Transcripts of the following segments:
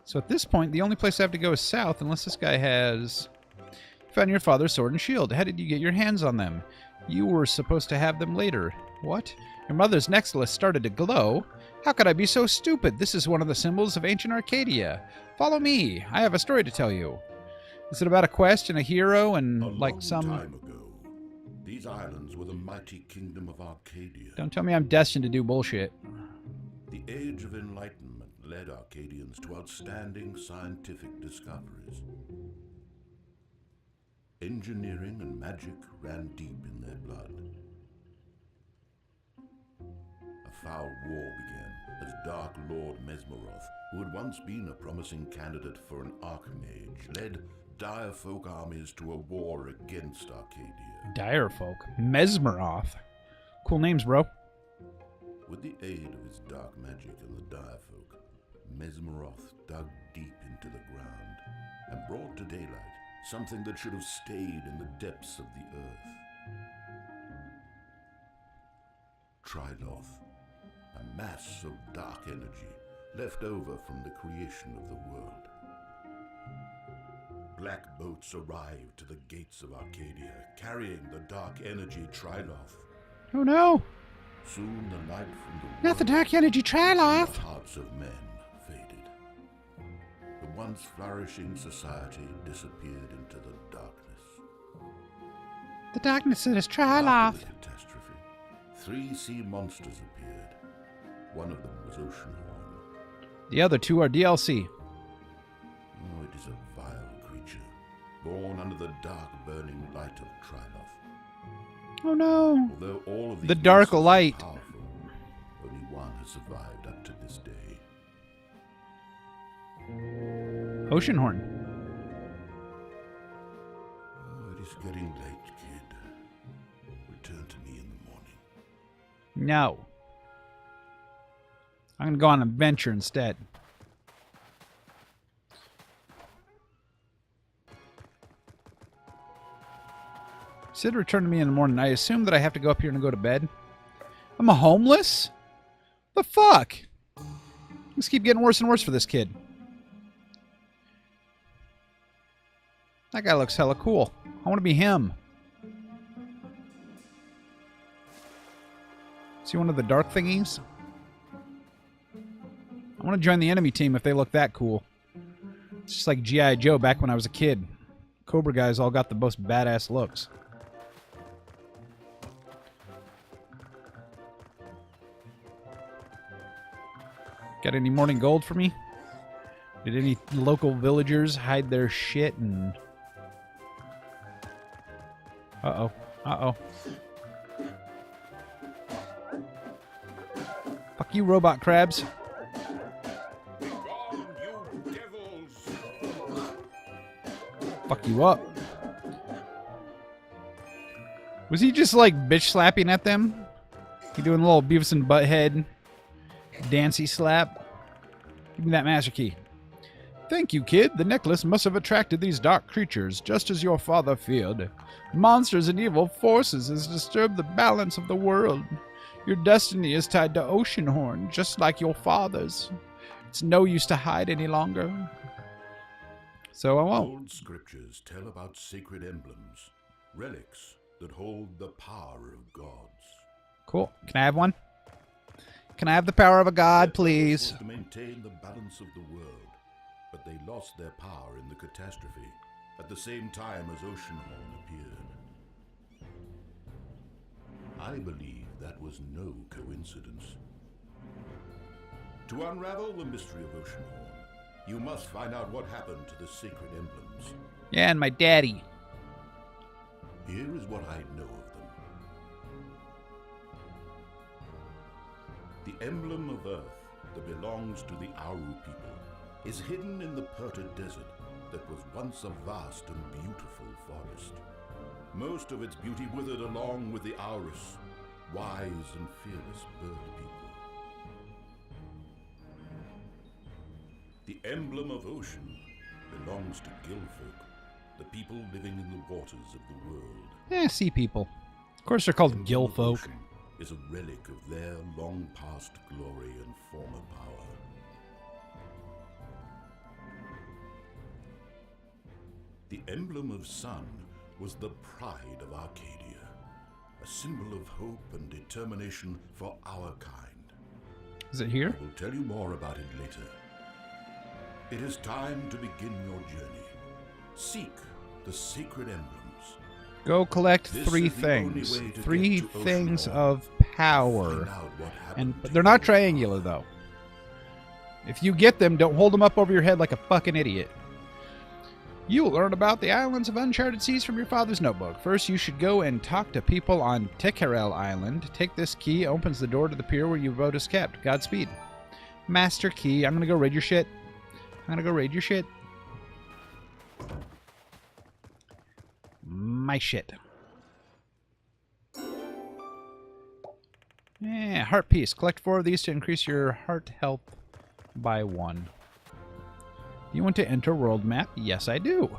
So at this point, the only place I have to go is south, unless this guy has... Found your father's sword and shield. How did you get your hands on them? You were supposed to have them later. What? Your mother's necklace started to glow? How could I be so stupid? This is one of the symbols of ancient Arcadia. Follow me. I have a story to tell you. Is it about a quest and a hero and like some... time ago, these islands were the mighty kingdom of Arcadia. Don't tell me I'm destined to do bullshit. The Age of Enlightenment led Arcadians to outstanding scientific discoveries. Engineering and magic ran deep in their blood. A foul war began as Dark Lord Mesmeroth, who had once been a promising candidate for an Archmage, led dire folk armies to a war against Arcadia. Dire folk? Mesmeroth. Cool names, bro. With the aid of his dark magic and the dire folk, Mesmeroth dug deep into the ground and brought to daylight something that should have stayed in the depths of the earth. Triloth, a mass of dark energy left over from the creation of the world. Black boats arrived to the gates of Arcadia, carrying the dark energy Triloth. Oh no! Soon the light from the Not the dark energy Triloth! The hearts of men faded. The once flourishing society disappeared into the darkness. The darkness that is After Triloth! the catastrophe, 3 sea monsters appeared. One of them was Oceanhorn. The other 2 are DLC. Oh, it is a vile creature, born under the dark burning light of Triloth. Oh no! Although all of these The dark monsters are light. powerful, only one has survived up to this day. Oceanhorn. Oh, it is getting late, kid. Return to me in the morning. No. I'm gonna go on an adventure instead. Said return to me in the morning. I assume that I have to go up here and go to bed. I'm a homeless? The fuck? Things keep getting worse and worse for this kid. That guy looks hella cool. I want to be him. See one of the dark thingies? I want to join the enemy team if they look that cool. It's just like G.I. Joe back when I was a kid. Cobra guys all got the most badass looks. Got any morning gold for me? Did any local villagers hide their shit and... Uh-oh. Uh-oh. Fuck you, robot crabs. Fuck you up. Was he just like bitch slapping at them? He doing a little Beavis and Butthead dancy slap? Give me that master key. Thank you, kid. The necklace must have attracted these dark creatures, just as your father feared. Monsters and evil forces has disturbed the balance of the world. Your destiny is tied to Oceanhorn, just like your father's. It's no use to hide any longer. So I won't. Old scriptures tell about sacred emblems, relics that hold the power of gods. Cool. Can I have one? Can I have the power of a god, please? To maintain the balance of the world, but they lost their power in the catastrophe at the same time as Oceanhorn appeared. I believe that was no coincidence. To unravel the mystery of Oceanhorn, you must find out what happened to the sacred emblems. Yeah, and my daddy. Here is what I know of them. The emblem of Earth that belongs to the Aru people is hidden in the Perta Desert that was once a vast and beautiful forest. Most of its beauty withered along with the Aurus, wise and fearless bird people. The emblem of ocean belongs to Gillfolk, the people living in the waters of the world. Sea people. Of course they're called gill folk. Ocean is a relic of their long past glory and former power. The emblem of sun was the pride of Arcadia, a symbol of hope and determination for our kind. Is it here? I will tell you more about it later. It is time to begin your journey. Seek the sacred emblems. Go collect This three is the only things. way to Three get to things Oceanhorn. of power. Find out what happened And to they're not your triangular, father. though. If you get them, don't hold them up over your head like a fucking idiot. You'll learn about the islands of Uncharted Seas from your father's notebook. First, you should go and talk to people on Tekerel Island. Take this key, opens the door to the pier where your boat is kept. Godspeed. Master key. I'm gonna go raid your shit. My shit. Yeah, heart piece. Collect 4 of these to increase your heart health by 1. You want to enter world map? Yes, I do.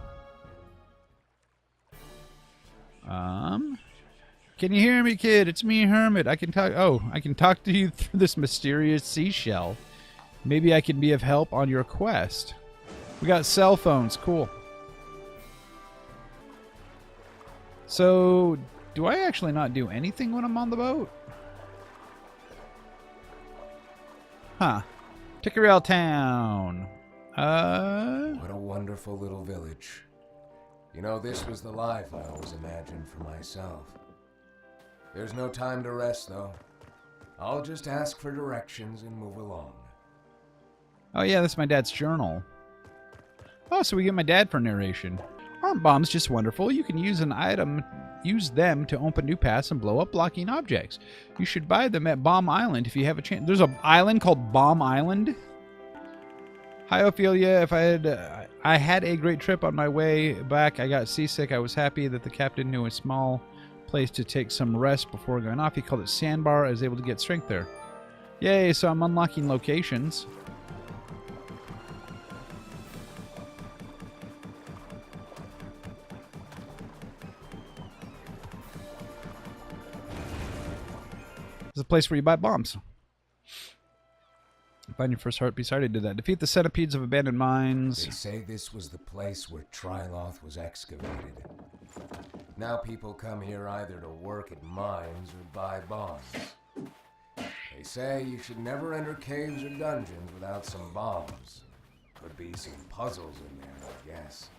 Can you hear me, kid? It's me, Hermit. I can talk. Oh, I can talk to you through this mysterious seashell. Maybe I can be of help on your quest. We got cell phones. Cool. So, do I actually not do anything when I'm on the boat? Huh. Tickerel Town. What a wonderful little village. You know, this was the life I always imagined for myself. There's no time to rest, though. I'll just ask for directions and move along. Oh yeah, that's my dad's journal. Oh, so we get my dad for narration. Aren't bombs just wonderful? You can use them to open new paths and blow up blocking objects. You should buy them at Bomb Island if you have a chance. There's an island called Bomb Island? Hi, Ophelia. If I had a great trip on my way back. I got seasick. I was happy that the captain knew a small place to take some rest before going off. He called it Sandbar. I was able to get strength there. Yay, so I'm unlocking locations. It's a place where you buy bombs. Find your first heartbeat. I already did that. Defeat the centipedes of abandoned mines. They say this was the place where Triloth was excavated. Now people come here either to work at mines or buy bombs. They say you should never enter caves or dungeons without some bombs. Could be some puzzles in there, I guess.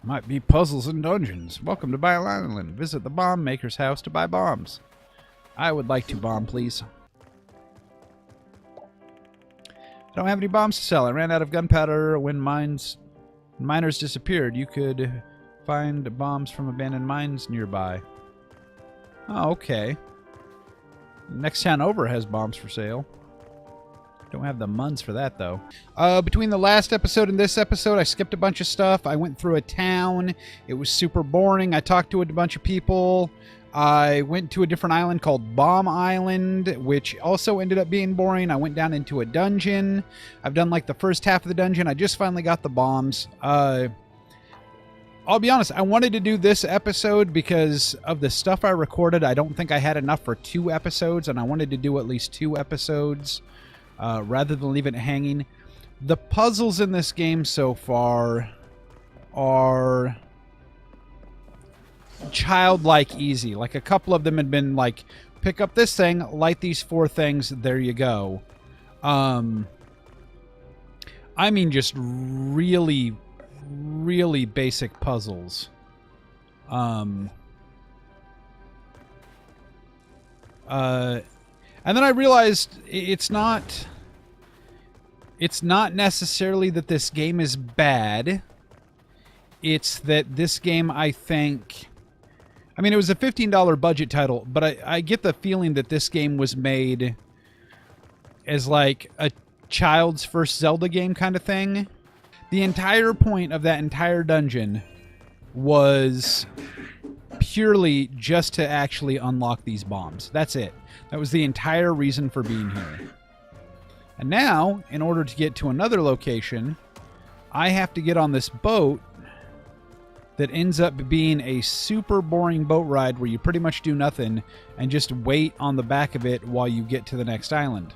Might be puzzles and dungeons. Welcome to Bile Island. Visit the bomb maker's house to buy bombs. I would like to bomb, please. I don't have any bombs to sell. I ran out of gunpowder when miners disappeared. You could find bombs from abandoned mines nearby. Oh, okay. Next town over has bombs for sale. Don't have the muns for that, though. Between the last episode and this episode, I skipped a bunch of stuff. I went through a town. It was super boring. I talked to a bunch of people. I went to a different island called Bomb Island, which also ended up being boring. I went down into a dungeon. I've done like the first half of the dungeon. I just finally got the bombs. I'll be honest, I wanted to do this episode because of the stuff I recorded. I don't think I had enough for 2 episodes, and I wanted to do at least 2 episodes rather than leave it hanging. The puzzles in this game so far are childlike easy. Like, a couple of them had been like, pick up this thing, light these 4 things, there you go. I mean, just really, really basic puzzles. And then I realized it's not necessarily that this game is bad. It's that this game, I think... I mean, it was a $15 budget title, but I get the feeling that this game was made as like a child's first Zelda game kind of thing. The entire point of that entire dungeon was purely just to actually unlock these bombs. That's it. That was the entire reason for being here. And now, in order to get to another location, I have to get on this boat that ends up being a super boring boat ride where you pretty much do nothing and just wait on the back of it while you get to the next island.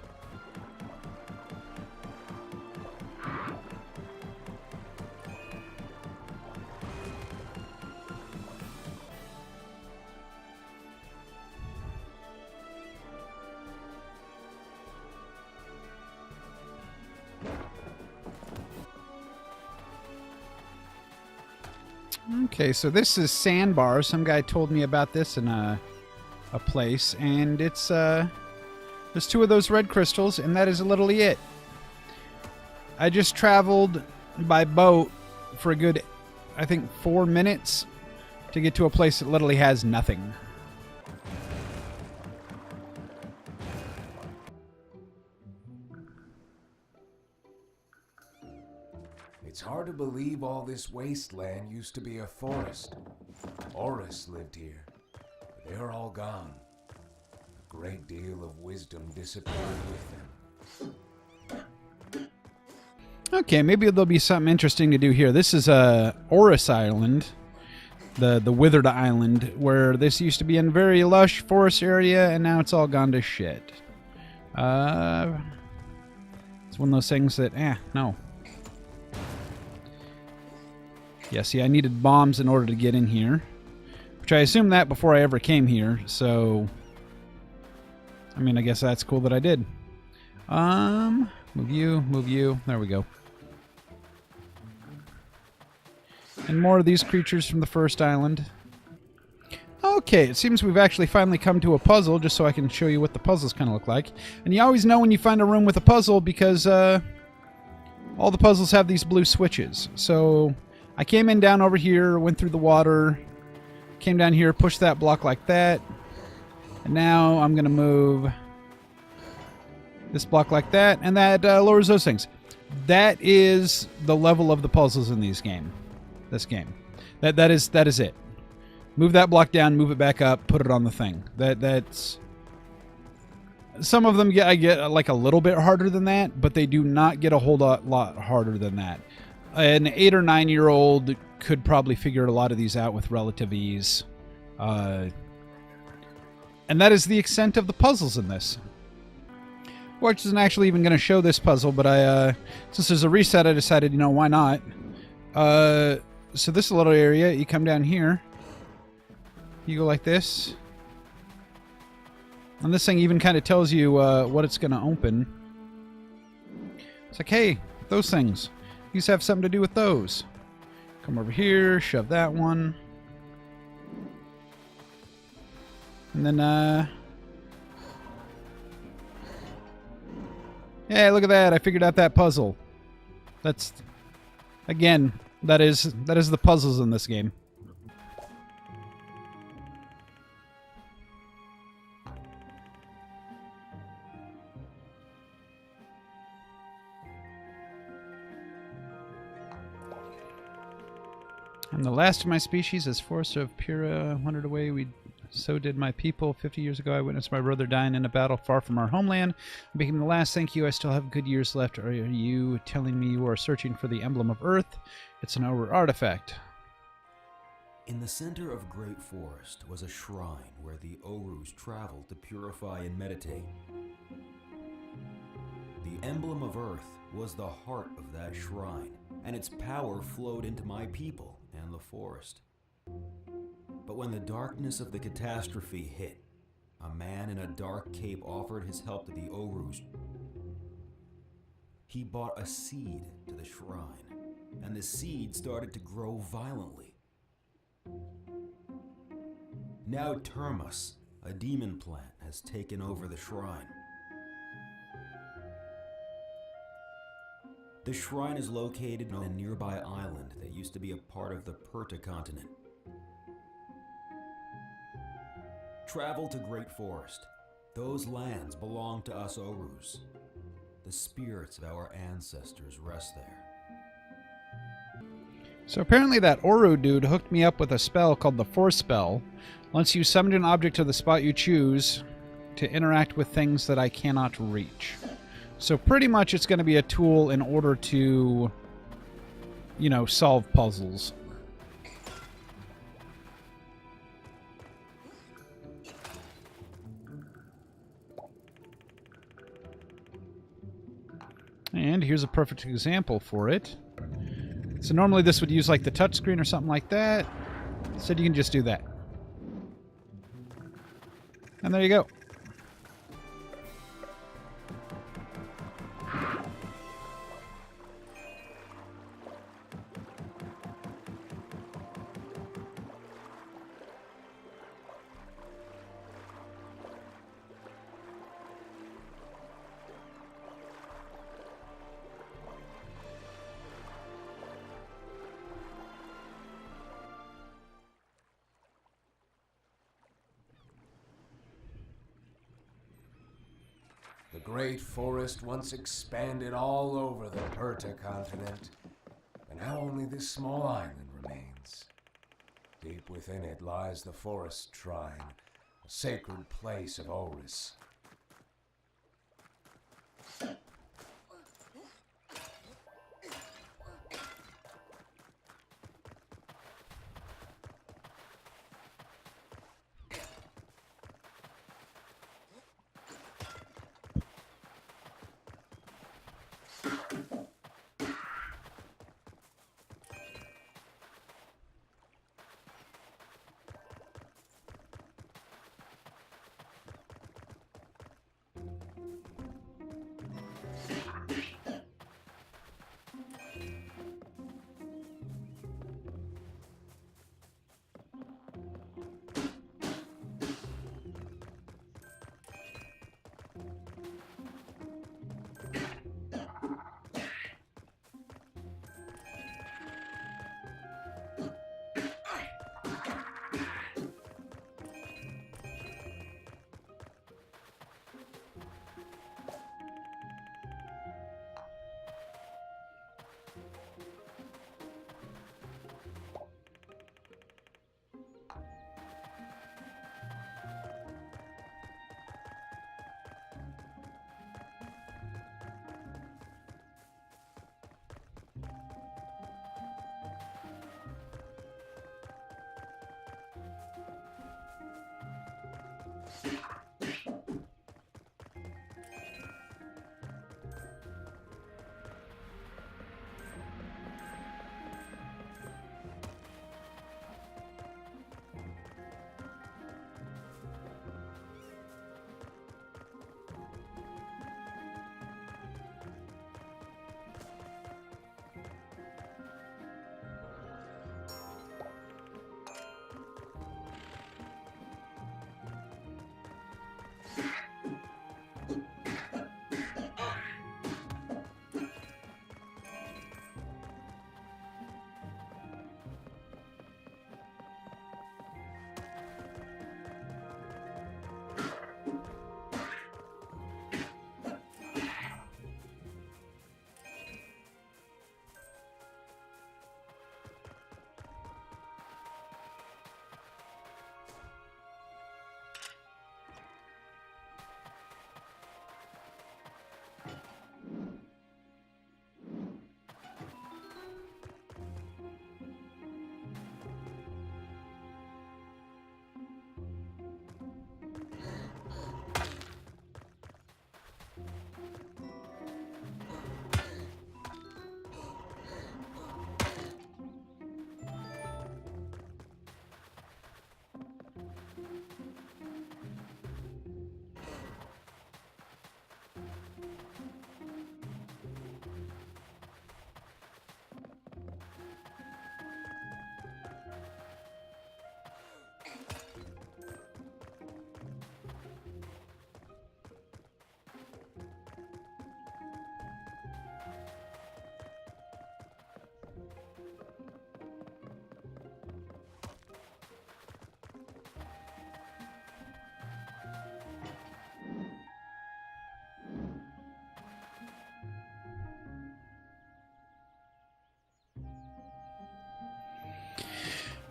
Okay, so this is Sandbar. Some guy told me about this in a place, and it's there's 2 of those red crystals, and that is literally it. I just traveled by boat for a good, I think, 4 minutes to get to a place that literally has nothing. It's hard to believe all this wasteland used to be a forest. Oris lived here, but they're all gone. A great deal of wisdom disappeared with them. Okay, maybe there'll be something interesting to do here. This is Oris Island, the Withered Island, where this used to be a very lush forest area, and now it's all gone to shit. It's one of those things that, no. Yeah, see, I needed bombs in order to get in here, which I assumed that before I ever came here, so... I mean, I guess that's cool that I did. Move you. There we go. And more of these creatures from the first island. Okay, it seems we've actually finally come to a puzzle, just so I can show you what the puzzles kind of look like. And you always know when you find a room with a puzzle because all the puzzles have these blue switches. So I came in down over here, went through the water, came down here, pushed that block like that. And now I'm going to move this block like that, and that lowers those things. That is the level of the puzzles in this game. That is it. Move that block down, move it back up, put it on the thing. That's some of them I get like a little bit harder than that, but they do not get a whole lot harder than that. An 8 or 9 year old could probably figure a lot of these out with relative ease. And that is the extent of the puzzles in this. Which isn't actually even going to show this puzzle, but since there's a reset, I decided, why not? So this little area, you come down here, you go like this, and this thing even kind of tells you what it's going to open. It's like, hey, those things, these have something to do with those. Come over here, shove that one. And then, yeah, look at that. I figured out that puzzle. That's, again, that is the puzzles in this game. I'm the last of my species. As forest of Pura wandered away, so did my people. 50 years ago, I witnessed my brother dying in a battle far from our homeland. I became the last. Thank you. I still have good years left. Are you telling me you are searching for the emblem of Earth? It's an artifact. In the center of Great Forest was a shrine where the Orus traveled to purify and meditate. The emblem of Earth was the heart of that shrine, and its power flowed into my people and the forest. But when the darkness of the catastrophe hit, a man in a dark cape offered his help to the Orus. He brought a seed to the shrine, and the seed started to grow violently. Now Termus, a demon plant, has taken over the shrine. The shrine is located on a nearby island that used to be a part of the Perta continent. Travel to Great Forest. Those lands belong to us Orus. The spirits of our ancestors rest there. So apparently that Oru dude hooked me up with a spell called the Force Spell. Once you summon an object to the spot you choose to interact with things that I cannot reach. So pretty much it's going to be a tool in order to, solve puzzles. And here's a perfect example for it. So normally this would use like the touchscreen or something like that. So you can just do that. And there you go. The great forest once expanded all over the Perta continent, but now only this small island remains. Deep within it lies the forest shrine, a sacred place of Oris.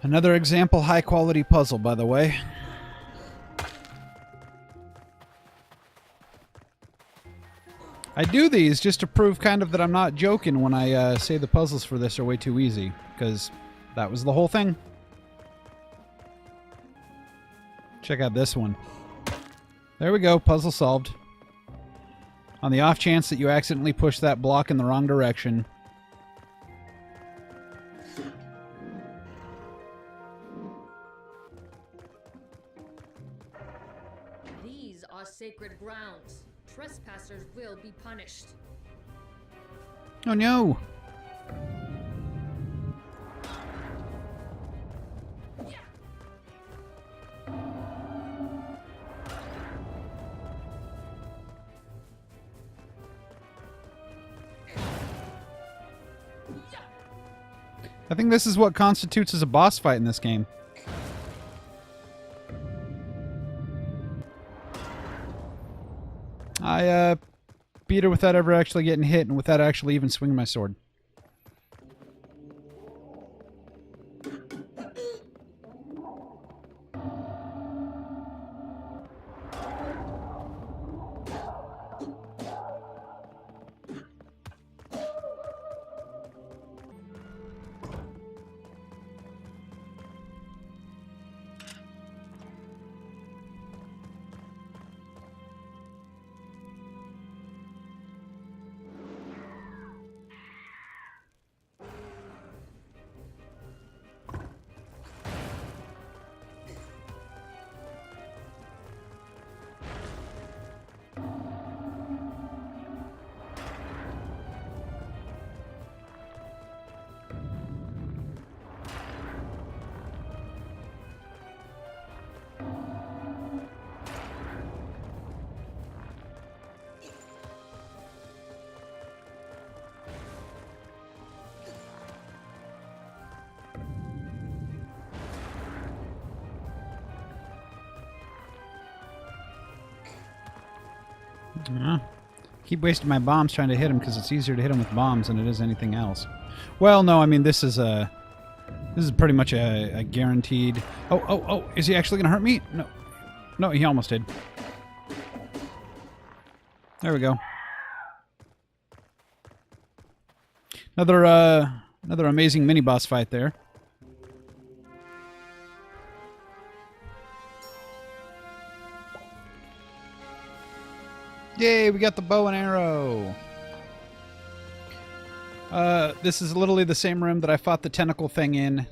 Another example high quality puzzle, by the way. I do these just to prove kind of that I'm not joking when I say the puzzles for this are way too easy, because that was the whole thing. Check out this one. There we go, puzzle solved. On the off chance that you accidentally push that block in the wrong direction. These are sacred grounds. Trespassers will be punished. Oh no! I think this is what constitutes as a boss fight in this game. I beat her without ever actually getting hit and without actually even swinging my sword. Yeah. Keep wasting my bombs trying to hit him because it's easier to hit him with bombs than it is anything else. Well, no, I mean this is pretty much a guaranteed. Oh! Is he actually gonna hurt me? No, he almost did. There we go. Another amazing mini boss fight there. Yay, we got the bow and arrow. This is literally the same room that I fought the tentacle thing in.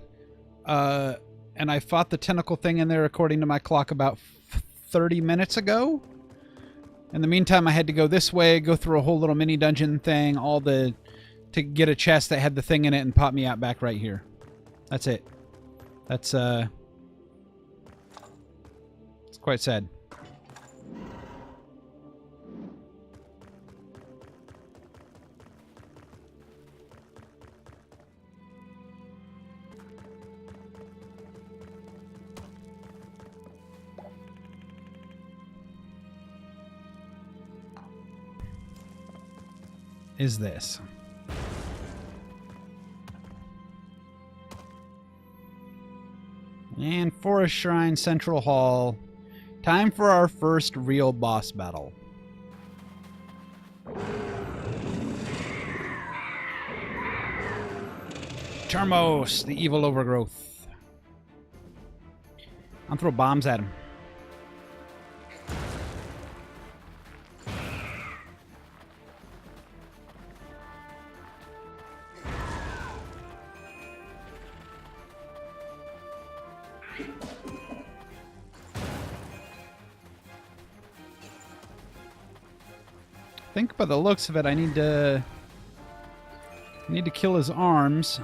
And I fought the tentacle thing in there, according to my clock, about 30 minutes ago. In the meantime, I had to go this way, go through a whole little mini dungeon thing, to get a chest that had the thing in it and pop me out back right here. That's it. It's quite sad. Is this? And Forest Shrine Central Hall. Time for our first real boss battle. Termos, the evil overgrowth. I'll throw bombs at him. I think by the looks of it, I need to kill his arms.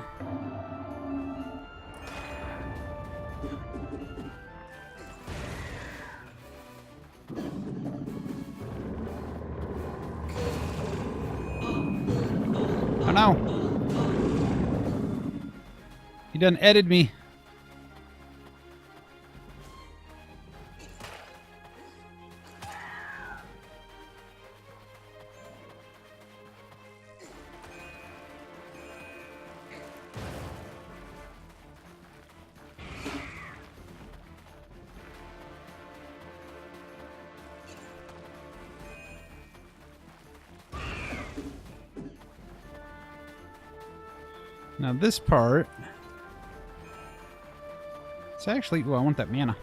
Oh no! He done edited me. Now this part, it's actually, well, I want that mana.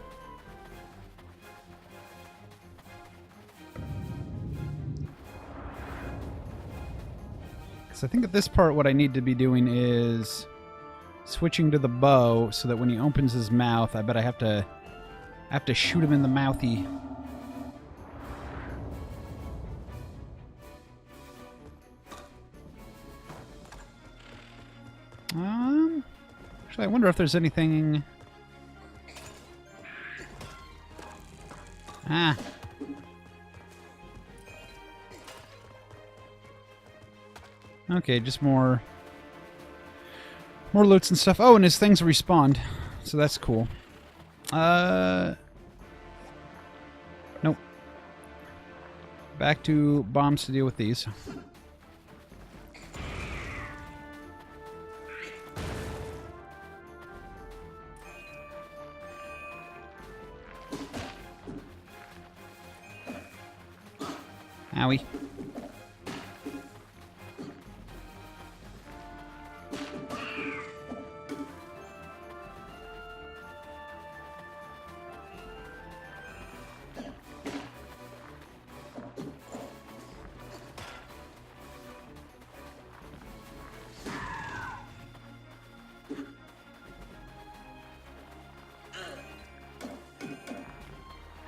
Because I think at this part what I need to be doing is switching to the bow so that when he opens his mouth, I bet I have to shoot him in the mouthy. Actually, I wonder if there's anything... Ah. Okay, just more loots and stuff. Oh, and his things respawned, so that's cool. Nope. Back to bombs to deal with these. Owie.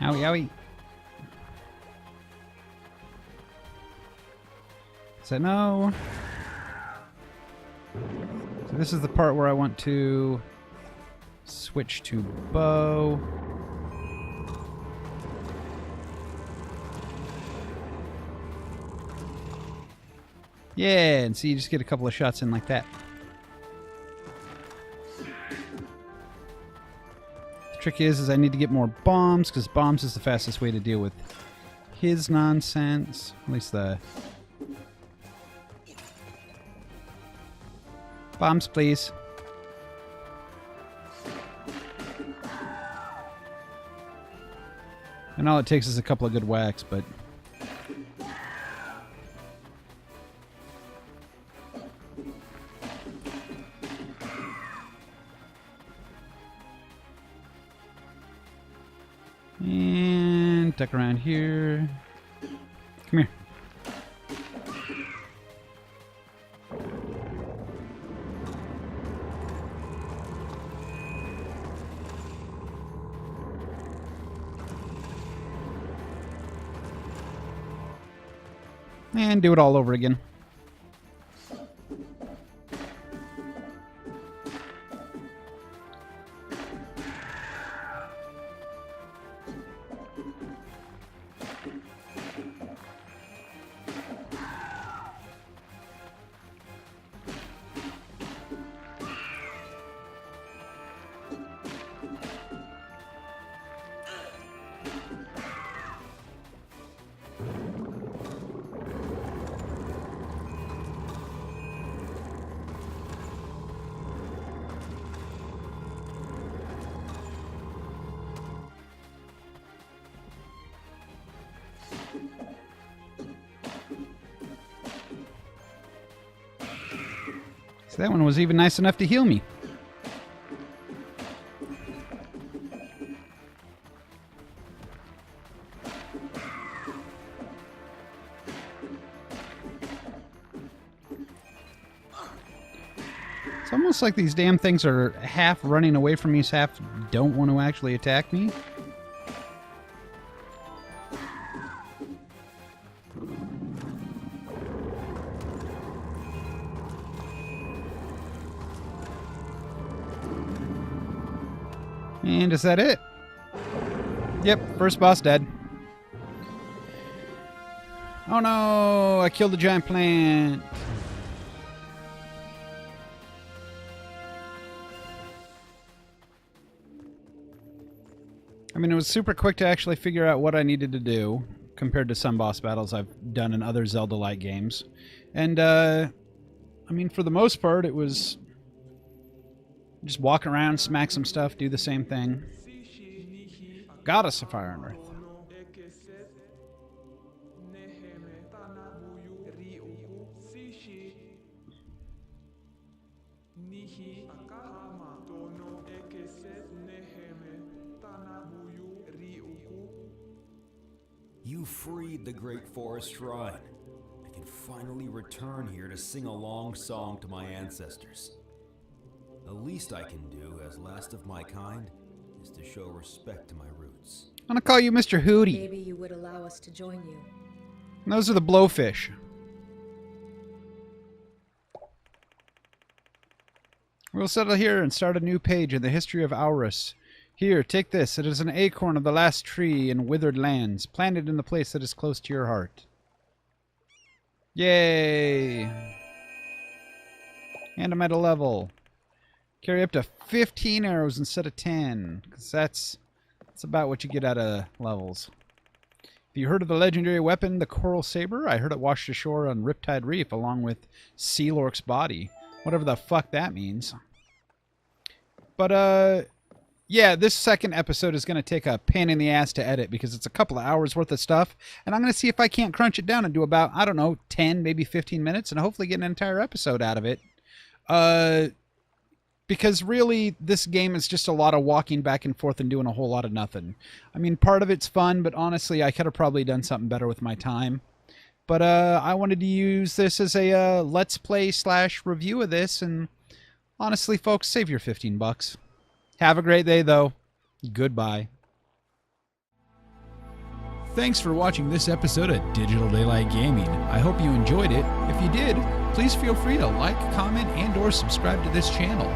Owie, owie. So no. So this is the part where I want to switch to bow. Yeah, and see, you just get a couple of shots in like that. The trick is I need to get more bombs, because bombs is the fastest way to deal with his nonsense. At least the... Bombs, please. And all it takes is a couple of good whacks, but... And duck around here. Come here. And do it all over again. So that one was even nice enough to heal me. It's almost like these damn things are half running away from me, half don't want to actually attack me. And is that it? Yep, first boss dead. Oh no, I killed the giant plant. I mean, it was super quick to actually figure out what I needed to do compared to some boss battles I've done in other Zelda-like games. And, I mean, for the most part, it was just walk around, smack some stuff, do the same thing. Goddess of Fire and Earth. You freed the Great Forest Shrine. I can finally return here to sing a long song to my ancestors. The least I can do as last of my kind is to show respect to my roots. I'm gonna call you Mr. Hootie. Maybe you would allow us to join you. And those are the blowfish. We'll settle here and start a new page in the history of Aurus. Here, take this. It is an acorn of the last tree in withered lands, planted in the place that is close to your heart. Yay! And I'm at a level. Carry up to 15 arrows instead of 10, because that's about what you get out of levels. Have you heard of the legendary weapon, the Coral Saber? I heard it washed ashore on Riptide Reef along with Sea Lork's body. Whatever the fuck that means. But, yeah, this second episode is going to take a pain in the ass to edit because it's a couple of hours worth of stuff. And I'm going to see if I can't crunch it down and do about, I don't know, 10, maybe 15 minutes and hopefully get an entire episode out of it. Because really, this game is just a lot of walking back and forth and doing a whole lot of nothing. I mean, part of it's fun, but honestly, I could have probably done something better with my time. But I wanted to use this as a let's play / review of this, and honestly, folks, save your $15. Have a great day, though. Goodbye. Thanks for watching this episode of Digital Daylight Gaming. I hope you enjoyed it. If you did, please feel free to like, comment, and/or subscribe to this channel.